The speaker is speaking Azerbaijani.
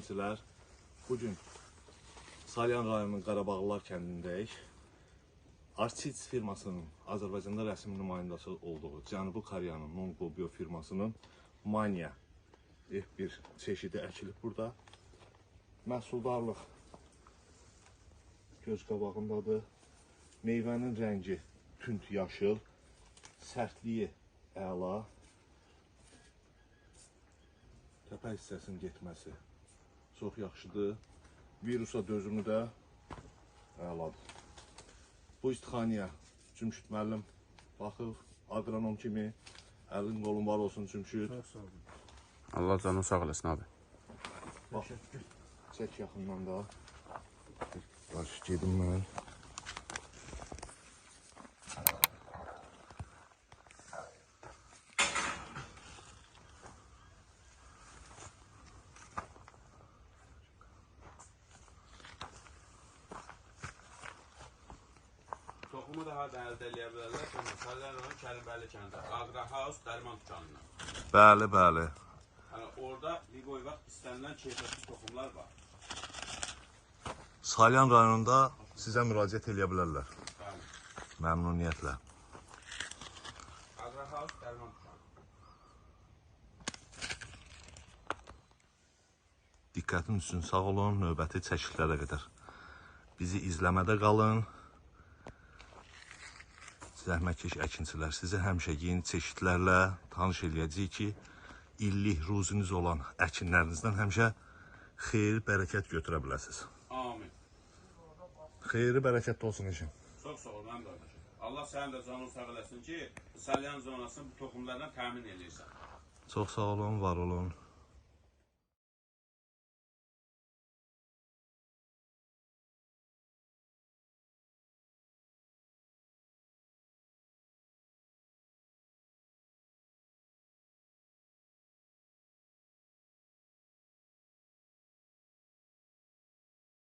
əkinçilər, bugün Salyan rayonunun Qarabağlılar kəndindəyik. Arçits firmasının Azərbaycanda rəsmi nümayəndəsi olduğu Cənubi Koreyanın Nongo Bio firmasının Mania F1 çeşidi əkilib burada. Məhsuldarlıq göz qabağındadır. Meyvənin rəngi tünd yaşıl, sərtliyi əla. Təpə hissəsinin getməsi çox yaxşıdır. Virusa dözümü də əladır. Bu istixaniyə Cümşüd müəllim baxıb, agronom kimi əlin qolun var olsun Cümşüd. Allah canını sağ eləsin abi. Bax, çək yaxından da. Baş gedim mən. Toxumu daha da əldə eləyə bilərlər. Salyan rayonu Kərimbəli kəndi. Agra House dərman dükanından. Bəli, bəli. Yəni orada bir qoy vaxt istənilən keyfiyyətli toxumlar var. Salyan rayonunda sizə müraciət eləyə bilərlər. Bəli. Məmnuniyyətlə. Agra House dərman dükanı. Diqqətin üçün sağ olun, növbəti çəkililərə qədər. Bizi izləmədə qalın. Zəhmətkeş əkinçilər, sizi həmişə yeni çeşidlərlə tanış eləyəcəyik ki, illik ruzunuz olan əkinlərinizdən həmişə xeyir, bərəkət götürə biləsiniz. Amin. Xeyri, bərəkətli olsun işin. Çox sağ ol, mən də öyle. Allah sənin də canını sağ eləsin ki, Salyan zonasını bu toxumlardan təmin edirsən. Çox sağ olun, var olun.